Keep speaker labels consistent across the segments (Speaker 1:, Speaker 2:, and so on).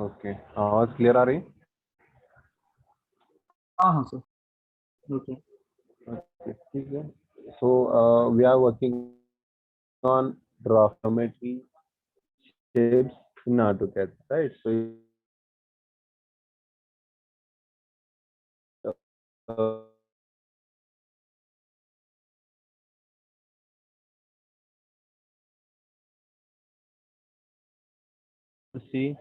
Speaker 1: Okay, आवाज clear आ रही?
Speaker 2: हाँ हाँ सर, ओके।
Speaker 1: ओके, ठीक है। So we are working on draft geometry shapes in AutoCAD, right? So see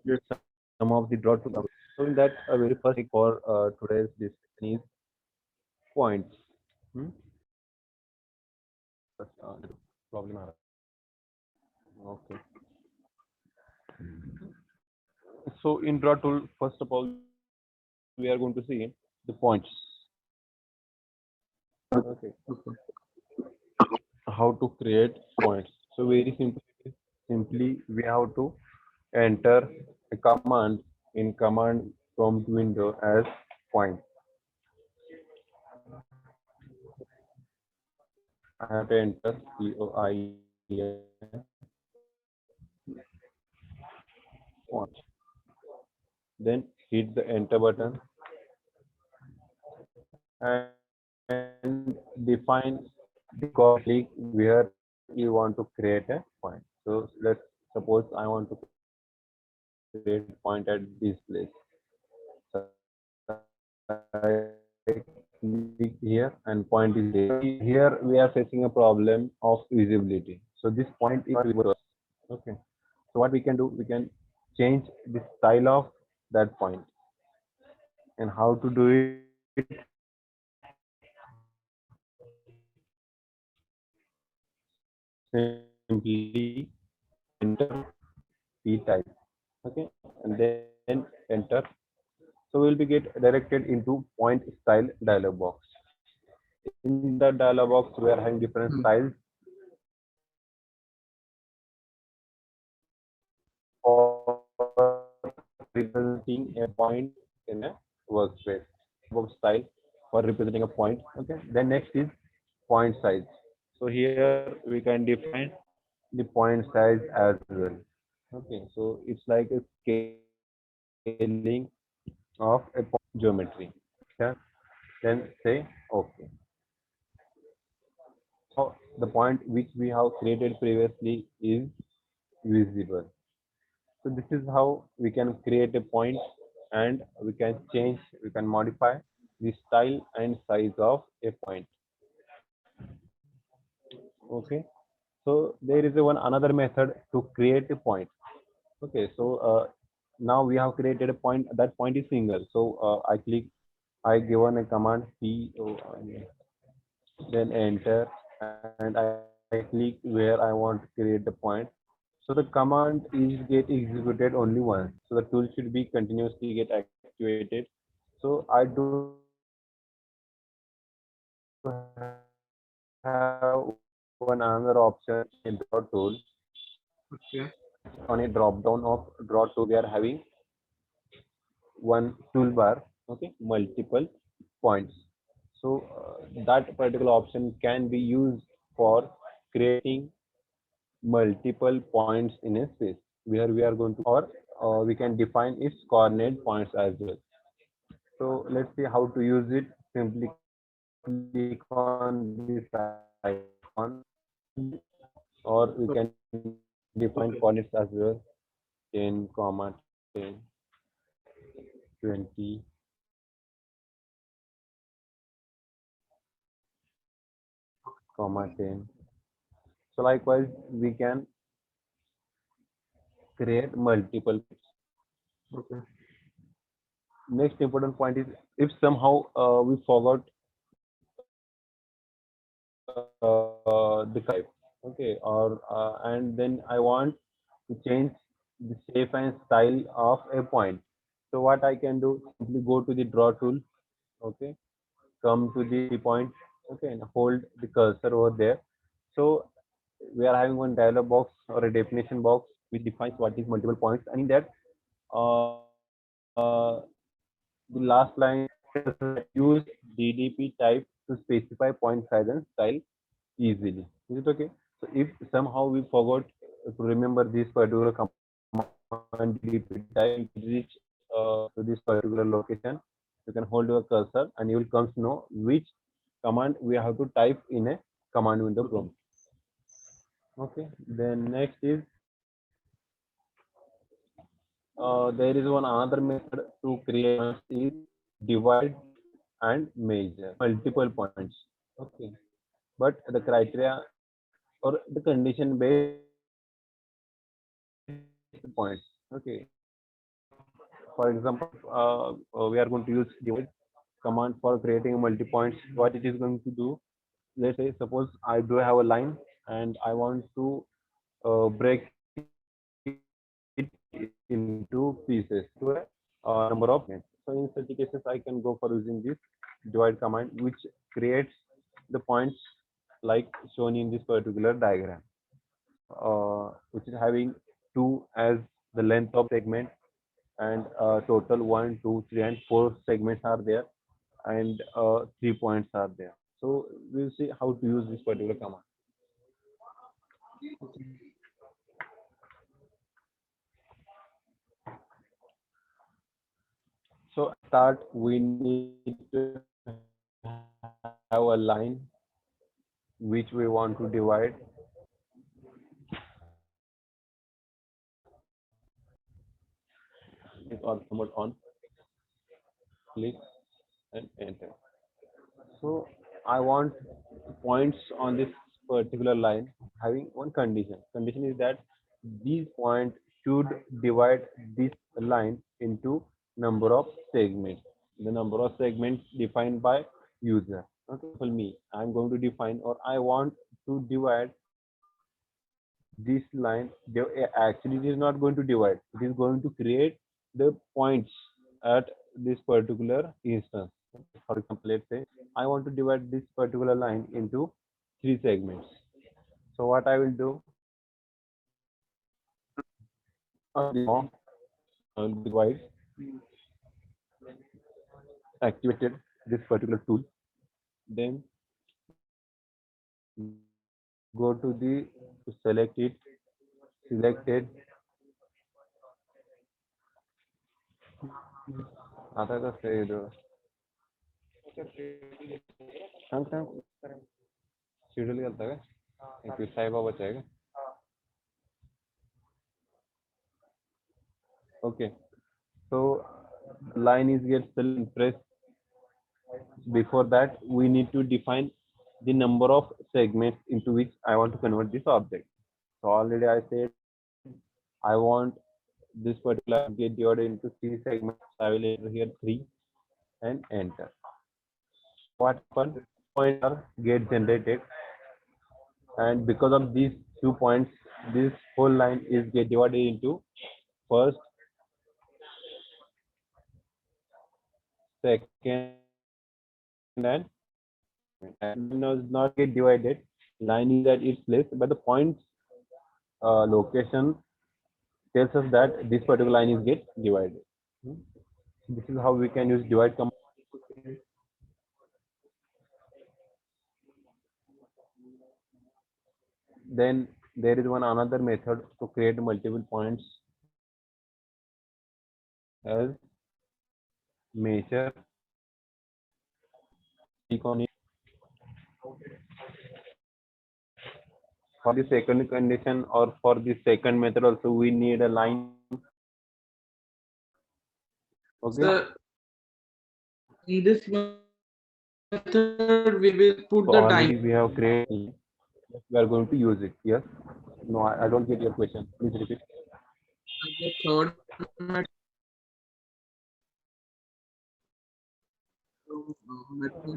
Speaker 2: Yes.
Speaker 1: some of the draw to. So in that very first for today's discussion is points. Hmm? Problem. Okay. So in draw tool, first of all, we are going to see the points. Okay.
Speaker 2: Okay.
Speaker 1: How to create points. So very simply we have to enter a command in command prompt window as point. I have to enter POINT point. Then hit the enter button and define the coordinate where you want to create a point. So let's suppose I want to create a point at this place. So I click here and point is there. Here we are facing a problem of visibility. So this point is not visible to us. Okay. So what we can do, we can change the style of that point. And how to do it? Simply enter p type. Okay, and then enter. So we'll be get directed into point style dialog box. In that dialog box, we are having different styles
Speaker 2: Hmm.
Speaker 1: for representing a point in a workspace. Box style for representing a point. Okay. Then next is point size. So here we can define the point size as well. Okay. So it's like a scaling of a point geometry. Yeah. Then say okay. So the point which we have created previously is visible. So this is how we can create a point and we can change, we can modify the style and size of a point. Okay. So there is a one another method to create a point. Okay. So now we have created a point. That point is single. So I click. I given a command P O I, then enter, and I click where I want to create the point. So the command is get executed only once. So the tool should be continuously get activated. So I do have one another option in a draw tool. So I click on a drop down of draw tool.
Speaker 2: Okay.
Speaker 1: On a drop down of draw tool, we are having one toolbar. Okay, multiple points. So that particular option can be used for creating multiple points in a space where we are going to or we can define its coordinate points as well. So let's see how to use it. Simply click on this icon or we can define coordinates as
Speaker 2: Okay.
Speaker 1: well. 10 comma 10 20 comma 10. So likewise we can create multiple.
Speaker 2: Okay.
Speaker 1: Next important point is if somehow we forgot the type, okay, or and then I want to change the shape and style of a point. So what I can do, simply go to the draw tool, okay, come to the point, okay, and hold the cursor over there. So we are having one dialog box or a definition box which defines what is multiple points, and in that the last line tells us that use DDP type to specify point size and style. easily. Is it okay? So if somehow we forgot to remember this particular command, repeat time to reach to this particular location, you can hold your cursor and you will come to know which command we have to type in a command window
Speaker 2: Okay.
Speaker 1: prompt. Okay. Then next is there is one another method to create points is divide and measure multiple points. Okay. But the criteria or the condition based points. Okay. For example, we are going to use divide command for creating multi points. What it is going to do? Let's say, suppose I do have a line and I want to break it into pieces to a number of segments. So in such cases, I can go for using this divide command, which creates the points like shown in this particular diagram, which is having 2 as the length of segment, and total 1, 2, 3, and 4 segments are there, and 3 points are there. So we'll see how to use this particular command.
Speaker 2: Okay.
Speaker 1: So start, we need to have a line which we want to divide. Click on mode on, click and enter. So I want points on this particular line having one condition. Condition is that these points should divide this line into number of segments. The number of segments defined by user. Okay, for me, I'm going to define, or I want to divide this line. Actually, it is not going to divide. It is going to create the points at this particular instance. For example, let's say I want to divide this particular line into 3 segments. So what I will do, divide, activated this particular tool, then go to the to select it, selected. आता कसं आहे इथं? सांग सांग schedule घालता का एक साईबाबाचं आहे का? Okay, so line is get pressed. Before that, we need to define the number of segments into which I want to convert this object. So already I said I want this particular get divided into 3 segments. I will enter here 3 and enter. What happens? Points are get generated, and because of these 2 points, this whole line is get divided into first, second, and does not get divided. Line is at its place, but the points location tells us that this particular line is get divided. This is how we can use divide command.
Speaker 2: Okay.
Speaker 1: Then there is one another method to create multiple points as measure. Click on it. For the second condition or for the second method also, we need a line. Okay.
Speaker 2: Sir, in this method, we will put
Speaker 1: So
Speaker 2: the
Speaker 1: already
Speaker 2: time.
Speaker 1: we have created. We are going to use it. Yes. No, I don't get your question. Please repeat.
Speaker 2: The third method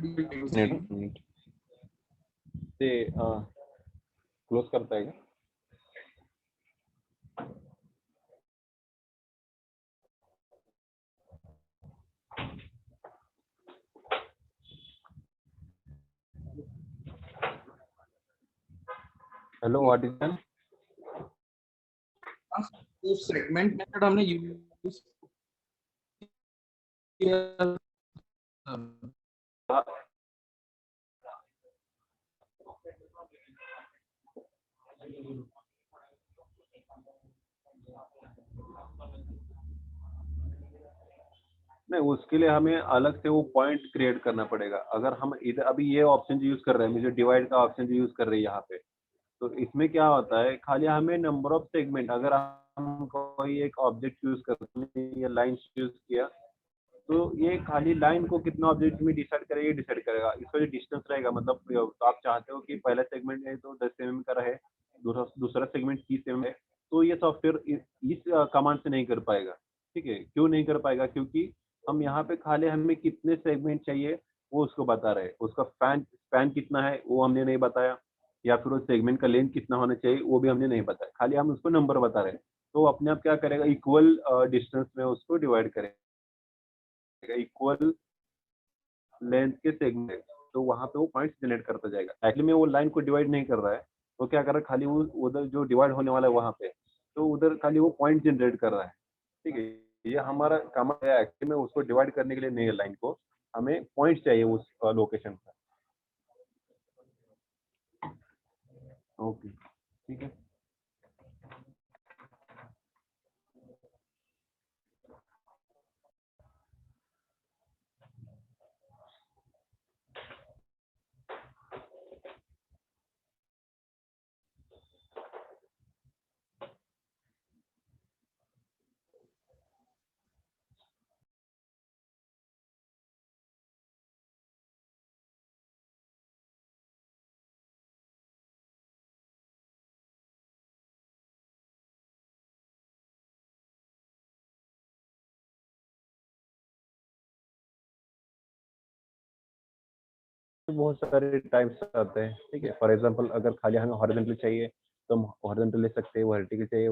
Speaker 2: you will using.
Speaker 1: ते close करता है क्या? Hello, what is that?
Speaker 2: तो segment method हमने use किया।
Speaker 1: नहीं, उसके लिए हमें अलग से वो पॉइंट क्रिएट करना पड़ेगा। अगर हम इधर अभी ये ऑप्शन जो यूज कर रहे हैं, मुझे डिवाइड का ऑप्शन जो यूज कर रहे हैं यहाँ पे, तो इसमें क्या होता है, खाली हमें नंबर ऑफ सेगमेंट, अगर हम कोई एक ऑब्जेक्ट यूज करते हैं या लाइन यूज किया, तो ये खाली लाइन को कितना ऑब्जेक्ट में डिसाइड करेगा, ये डिसाइड करेगा। इसका जो डिस्टेंस रहेगा, मतलब तो आप चाहते हो कि पहला सेगमेंट है तो 10 mm का रहे, दूसरा सेगमेंट 30 mm है, तो ये सॉफ्टवेयर इस कमांड से नहीं कर पाएगा। ठीक है, क्यों नहीं कर पाएगा? क्योंकि हम यहाँ पे खाली हमें कितने सेगमेंट चाहिए वो उसको बता रहे हैं। उसका स्पैन कितना है वो हमने नहीं बताया, या फिर उस सेगमेंट का लेंथ कितना होना चाहिए वो भी हमने नहीं बताया, खाली हम उसको नंबर बता रहे हैं। तो अपने आप क्या करेगा, इक्वल डिस्टेंस में उसको डिवाइड करेगा, इक्वल लेंथ के सेगमेंट, तो वहां पे वो पॉइंट्स जनरेट करता जाएगा। एक्चुअली में वो लाइन को डिवाइड नहीं कर रहा है, तो क्या कर रहा है, खाली वो उधर जो डिवाइड होने वाला है वहां पे, तो उधर खाली वो पॉइंट जनरेट कर रहा है। ठीक है, ये हमारा काम है। एक्चुअली में उसको डिवाइड करने के लिए नहीं है लाइन को, हमें पॉइंट चाहिए उस लोकेशन पर। ओके, ठीक है। बहुत सारे टाइप्स आते हैं। ठीक है, फॉर एग्जांपल अगर खाली हमें हॉरिजॉन्टल चाहिए तो हम हॉरिजॉन्टल ले सकते हैं, वर्टिकल चाहिए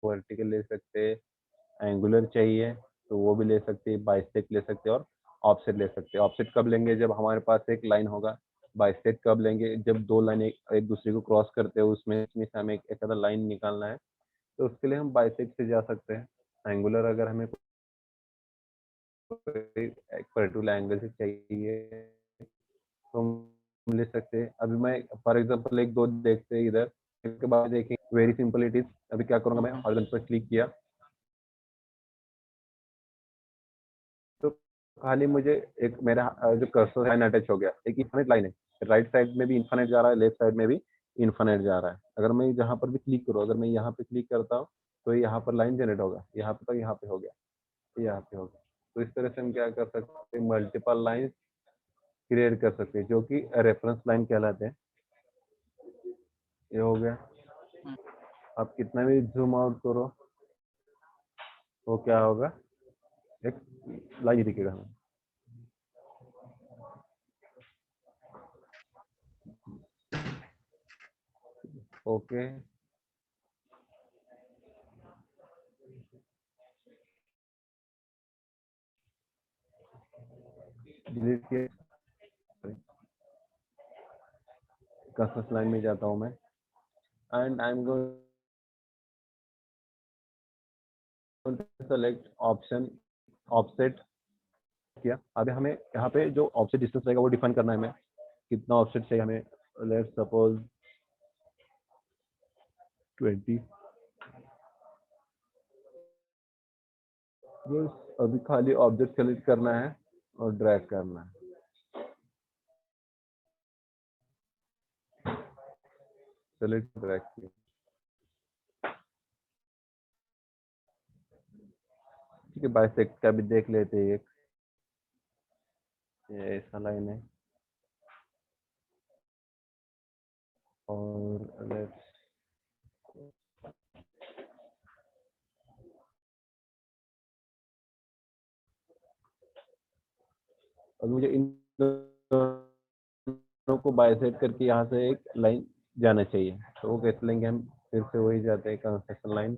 Speaker 1: वर्टिकल ले सकते हैं, एंगुलर चाहिए तो वो भी ले सकते हैं, बाइसेक्ट ले सकते हैं, और ऑफसेट ले सकते हैं। ऑफसेट कब लेंगे, जब हमारे पास एक लाइन होगा। बाइसेक्ट कब लेंगे, जब दो लाइन एक दूसरे को क्रॉस करते हैं, उसमें से हमें एक अदर लाइन निकालना है, तो उसके लिए हम बाइसेक्ट से जा सकते हैं। एंगुलर अगर हमें एक पर्टिकुलर एंगल से चाहिए तो हम ले सकते हैं। अभी मैं फॉर एग्जांपल एक दो देखते हैं इधर, इसके बाद देखें, वेरी सिंपल इट इज। अभी क्या करूंगा, मैं हॉरिजॉन्टल पर क्लिक किया तो खाली मुझे एक मेरा जो कर्सर लाइन अटैच हो गया, एक इन्फिनिट लाइन है। राइट साइड में भी इन्फिनिट जा रहा है, लेफ्ट साइड में भी इन्फिनिट जा रहा है। अगर मैं जहाँ पर भी क्लिक करूँ, अगर मैं यहाँ पे क्लिक करता हूँ तो यहाँ पर लाइन जनरेट होगा, यहाँ पे तो यहाँ पे हो गया, यहाँ पे होगा। तो इस तरह से हम क्या कर सकते हैं, मल्टीपल लाइन क्रिएट कर सकते हैं, जो कि रेफरेंस लाइन कहलाते हैं। ये हो गया। आप कितना भी जूम आउट करो तो क्या होगा, एक लाइन दिखेगा हमें। ओके, डिलीट किए, कर्सर लाइन में जाता हूँ मैं, and I am going to select option offset किया। अभी हमें यहाँ पे जो ऑफसेट डिस्टेंस रहेगा वो डिफाइन करना है हमें, कितना ऑफसेट चाहिए हमें। Let's suppose 20। बस अभी खाली ऑब्जेक्ट सेलेक्ट करना है और ड्रैग करना है। सेलेक्ट, ड्रैग किया। ठीक है, बाइसेक्ट का भी देख लेते हैं। एक ये ऐसा लाइन है, और लेट्स अब मुझे इन दोनों को बाइसेक्ट करके यहाँ से एक लाइन जाना चाहिए, तो वो कैसे लेंगे हम, फिर से वही जाते हैं कंस्ट्रक्शन लाइन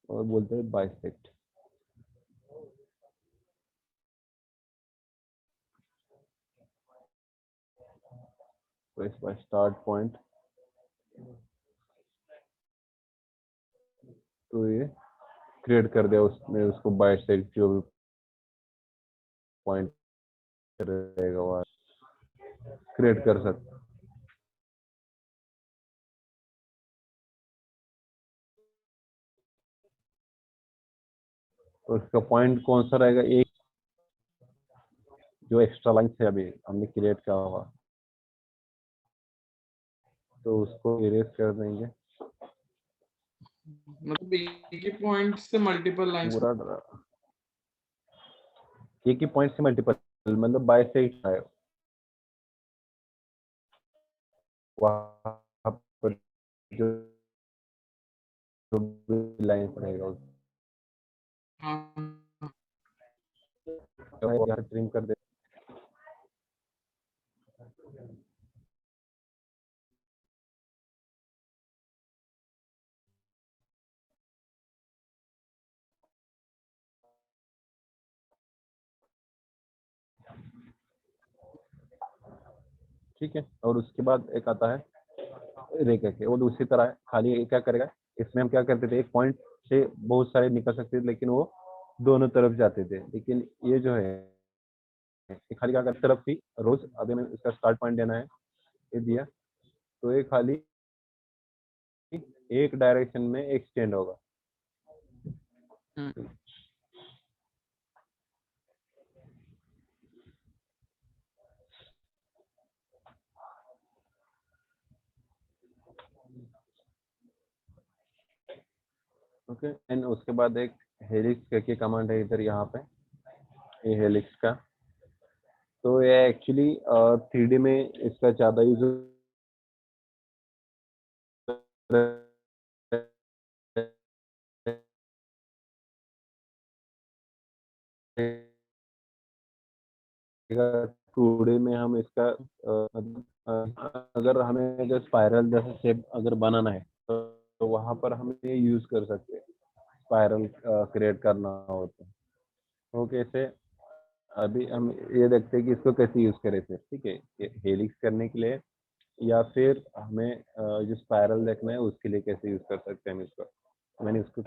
Speaker 1: और बोलते हैं बाइसेक्ट। तो इसका स्टार्ट पॉइंट, तो ये क्रिएट कर दिया उसने, उसको बाइसेक्ट जो भी पॉइंट रहेगा वो। क्रिएट कर सकते हैं। तो इसका पॉइंट कौन सा रहेगा, एक जो एक्स्ट्रा लाइन है अभी हमने क्रिएट किया हुआ, तो उसको इरेज कर देंगे
Speaker 2: मतलब एक ही पॉइंट से मल्टीपल लाइंस।
Speaker 1: पूरा। एक ही पॉइंट से मल्टीपल, मतलब बाय से है वहाँ पर जो लाइन पड़ेगा
Speaker 2: हाँ,
Speaker 1: उसको ट्रिम कर दे। ठीक है, और उसके बाद एक आता है रे करके, वो दूसरी तरह है, खाली ये क्या करेगा, इसमें हम क्या करते थे, एक पॉइंट से बहुत सारे निकल सकते थे लेकिन वो दोनों तरफ जाते थे, लेकिन ये जो है ये खाली क्या करता तरफ थी रोज, अभी हमें इसका स्टार्ट पॉइंट देना है, ये दिया तो ये खाली एक डायरेक्शन में एक्सटेंड होगा। ओके, एंड उसके बाद एक हेलिक्स करके कमांड है इधर यहाँ पे, ये हेलिक्स का, तो ये एक्चुअली 3D में इसका ज़्यादा यूज टूडे में हम इसका अगर हमें अगर स्पाइरल जैसा शेप अगर बनाना है तो वहाँ पर हम ये यूज कर सकते हैं, स्पाइरल क्रिएट करना हो तो कैसे, अभी हम ये देखते हैं कि इसको कैसे यूज करें फिर, ठीक है, हेलिक्स करने के लिए या फिर हमें जो स्पाइरल देखना है उसके लिए कैसे यूज कर सकते हैं हम इसको, मैंने इसको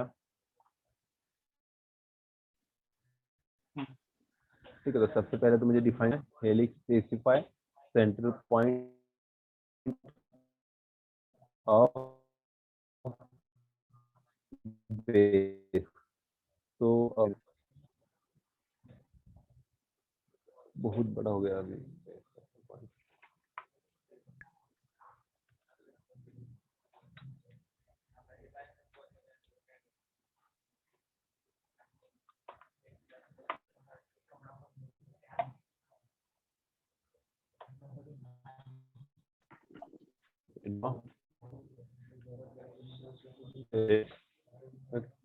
Speaker 1: ठीक है। तो सबसे पहले तो मुझे डिफाइन है helix specify centre point of base, तो बहुत बड़ा हो गया अभी।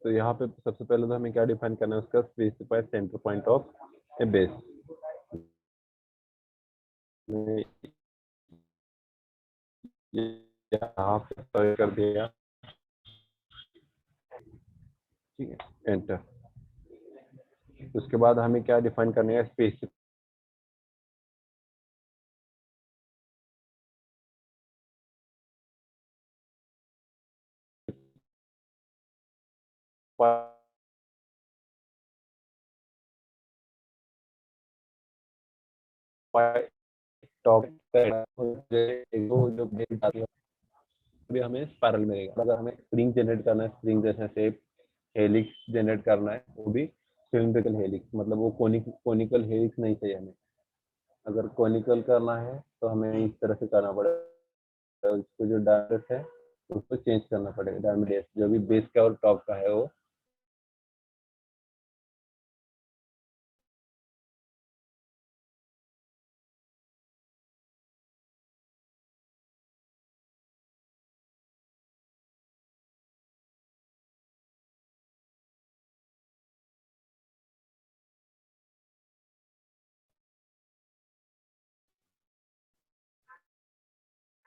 Speaker 1: तो यहाँ पे सबसे पहले तो हमें क्या डिफाइन करना है, उसका specify centre point of A base, यहाँ पे कर दिया, ठीक है, एंटर। उसके बाद हमें क्या डिफाइन करना है, स्पेसिफाई टॉप जो बेस आती है भी हमें स्पाइरल मिलेगा। अगर हमें स्प्रिंग जनरेट करना है, स्प्रिंग जैसा शेप हेलिक्स जनरेट करना है, वो भी सिलिंड्रिकल हेलिक्स, मतलब वो कोनिकल हेलिक्स नहीं चाहिए हमें। अगर कोनिकल करना है तो हमें इस तरह से करना पड़ेगा, उसको जो डायरेक्ट है उसको चेंज करना पड़ेगा, डायमीडियस जो भी बेस का और टॉप का है वो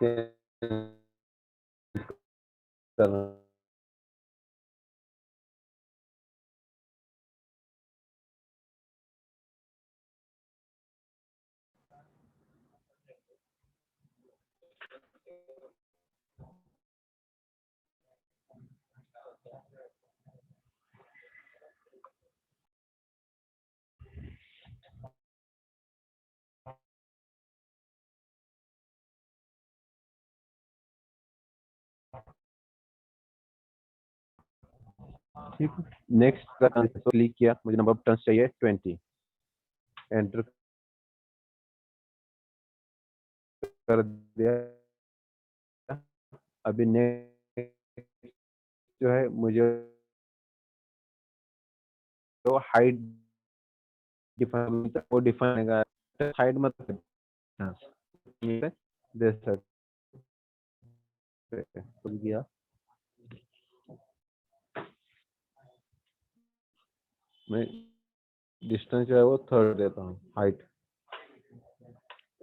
Speaker 1: चेंज करना ठीक है, नेक्स्ट क्लिक किया, मुझे नंबर ऑफ टर्न्स चाहिए 20, एंटर कर दिया। अभी नेक्स्ट जो है मुझे तो हाइट डिफाइन, वो डिफाइन का हाइट मतलब दे सकते हैं। तो गया मैं डिस्टेंस जो है वो 30 देता हूँ, हाइट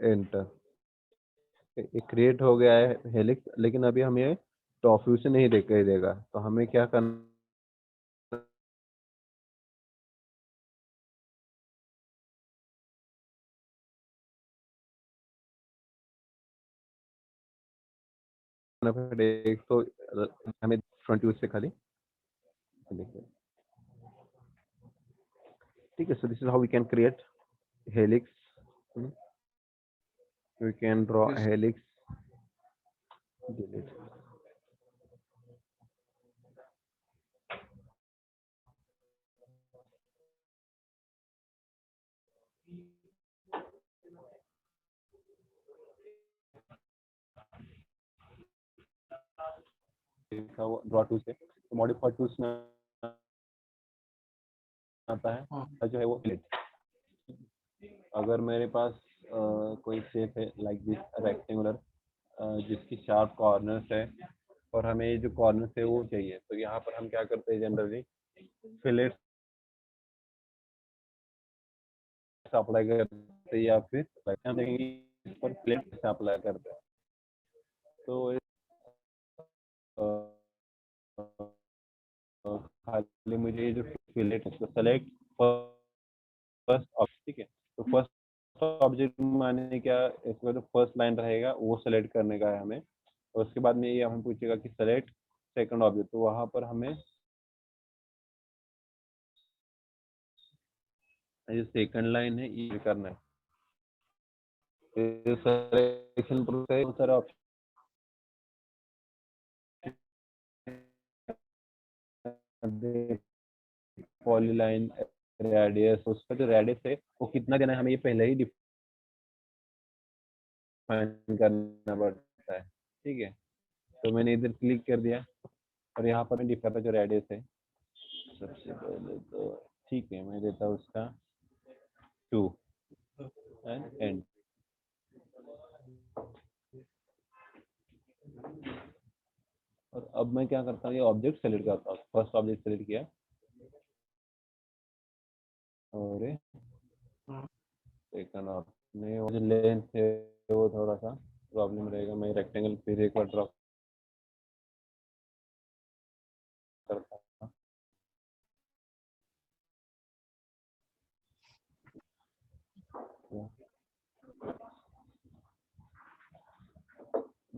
Speaker 1: एंटर। ये क्रिएट हो गया है हेलिक्स, लेकिन अभी हमें टॉप व्यू से नहीं दिखाई देगा, तो हमें क्या करना पड़ेगा? एक तो हमें फ्रंट व्यू से खाली देखिए। ठीक है, so this is how we can create helix. We can draw
Speaker 2: Yes.
Speaker 1: Helix, delete. Draw tool से मॉडिफाई टूल्स में आता है,
Speaker 2: हाँ,
Speaker 1: जो है वो प्लेट। अगर मेरे पास कोई शेप है लाइक दिस रेक्टेंगुलर, जिसकी शार्प कॉर्नर्स है, और हमें ये जो कॉर्नर्स है वो चाहिए, तो यहाँ पर हम क्या करते हैं जनरली फिलेट्स अप्लाई करते हैं, या फिर हम देखेंगे इस पर प्लेट अप्लाई करते हैं। तो खाली मुझे ये जो फिलेट है इसको सेलेक्ट फर्स्ट ऑब्जेक्ट, ठीक है। तो फर्स्ट ऑब्जेक्ट माने क्या, इसका जो फर्स्ट लाइन रहेगा वो सेलेक्ट करने का है हमें, और उसके बाद में ये हमें पूछेगा कि सेलेक्ट सेकंड ऑब्जेक्ट, तो वहां पर हमें ये सेकंड लाइन है ये करना है। सिलेक्शन प्रोसेस बहुत सारे ऑप्शन, पॉलीलाइन, रेडियस, उसका जो रेडियस है वो कितना देना है हमें ये पहले ही डिफाइन करना पड़ता है, ठीक है। तो मैंने इधर क्लिक कर दिया, और यहाँ पर मैं डिफाइन जो रेडियस है सबसे पहले तो ठीक है, मैं देता हूँ उसका 2 एंड एंड। और अब मैं क्या करता हूँ, ये ऑब्जेक्ट सेलेक्ट करता हूँ, फर्स्ट ऑब्जेक्ट सेलेक्ट किया, और
Speaker 2: हाँ,
Speaker 1: सेकंड आपने वो जो लेंथ है वो थोड़ा सा प्रॉब्लम रहेगा, मैं रेक्टेंगल फिर एक बार ड्रॉ करता हूँ।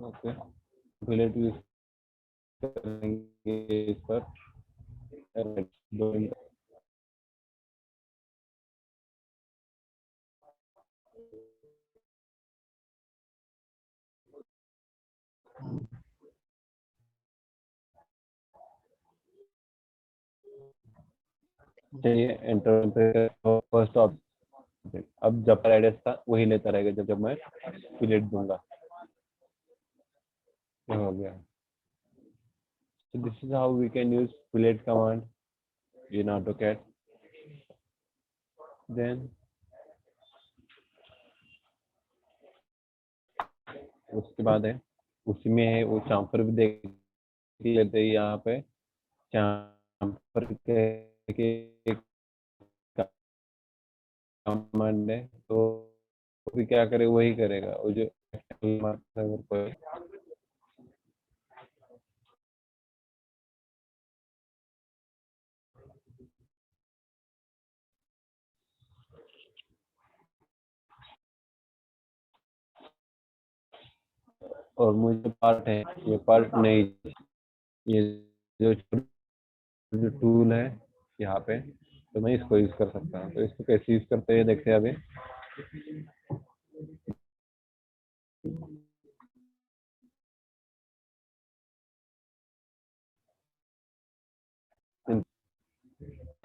Speaker 1: ओके, रिलेटिव करेंगे इस पर, चाहिए एंटर पे फर्स्ट ऑब्जेक्ट। अब जब रेडियस था वही लेता रहेगा, जब जब मैं फिलेट दूंगा, ये हो गया। So this is how we can use fillet command in AutoCAD. Then उसके बाद है, उसी में है वो चाम्फर भी देख लेते हैं यहाँ पे। चाम्फर के कमांड है, तो भी क्या करे वही करेगा, वो जो सर्वर पर। और मुझे पार्ट है, ये पार्ट नहीं, ये जो जो टूल है यहाँ पे, तो मैं इसको यूज कर सकता हूँ। तो इसको कैसे यूज करते हैं देखते हैं अभी।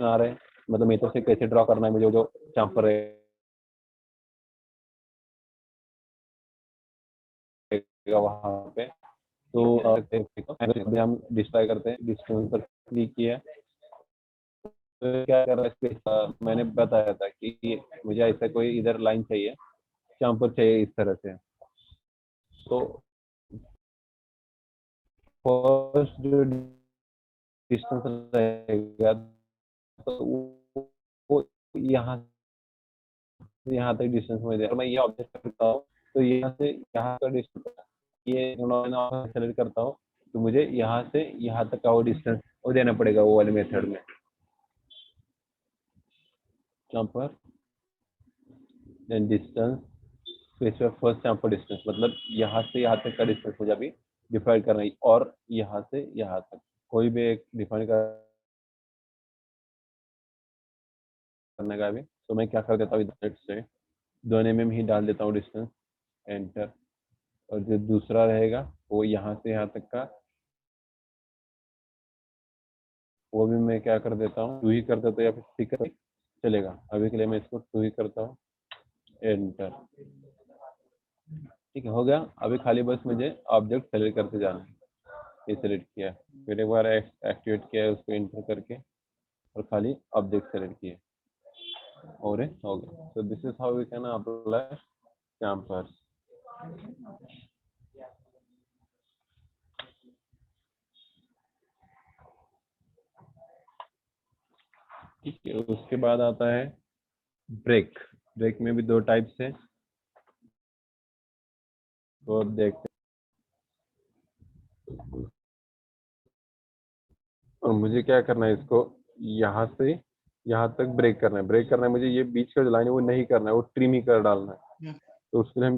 Speaker 1: क्वेश्चन आ रहे हैं, मतलब मेथड से कैसे ड्रॉ करना है मुझे, जो चाम्पर रहेगा वहां पे। तो अभी हम डिस्प्ले करते हैं, डिस्टेंस पर क्लिक किया, तो क्या कर रहा है, मैंने बताया था कि मुझे ऐसा कोई इधर लाइन चाहिए, चाम्पर चाहिए इस तरह से। तो फर्स्ट जो डिस्टेंस रहेगा, तो वो यहाँ से यहाँ तक डिस्टेंस मुझे, मैं ये ऑब्जेक्ट करता हूँ, तो यहाँ से यहाँ का डिस्टेंस, ये सेलेक्ट करता हूँ, तो मुझे यहाँ से यहाँ तक का वो डिस्टेंस वो देना पड़ेगा वो वाले मेथड में। Chamfer then distance, space first chamfer distance, मतलब यहाँ से यहाँ तक का डिस्टेंस मुझे अभी डिफाइन करना है, और यहाँ से यहाँ तक कोई भी एक डिफाइन करने का भी। तो मैं क्या कर देता हूँ, इधर से 2 mm ही डाल देता हूँ डिस्टेंस, एंटर। और जो दूसरा रहेगा वो यहाँ से यहाँ तक का, वो भी मैं क्या कर देता हूँ, 2 ही कर देता हूँ, या फिर 3 कर चलेगा। अभी के लिए मैं इसको 2 ही करता हूँ, एंटर। ठीक है, हो गया। अभी खाली बस मुझे ऑब्जेक्ट सेलेक्ट करते जाना है। ये सेलेक्ट किया, फिर एक बार एक्टिवेट किया उसको एंटर करके, और खाली ऑब्जेक्ट सेलेक्ट किया, और ये हो गया। So this is how we can apply chamfers. ठीक है, उसके बाद आता है ब्रेक। ब्रेक में भी 2 टाइप्स है, तो अब देखते हैं। और मुझे क्या करना है, इसको यहाँ से यहाँ तक ब्रेक करना है। ब्रेक करना है मुझे, ये बीच का जो लाइन है वो नहीं करना है, वो ट्रिम ही कर डालना है।
Speaker 2: Yeah.
Speaker 1: तो उसके लिए हम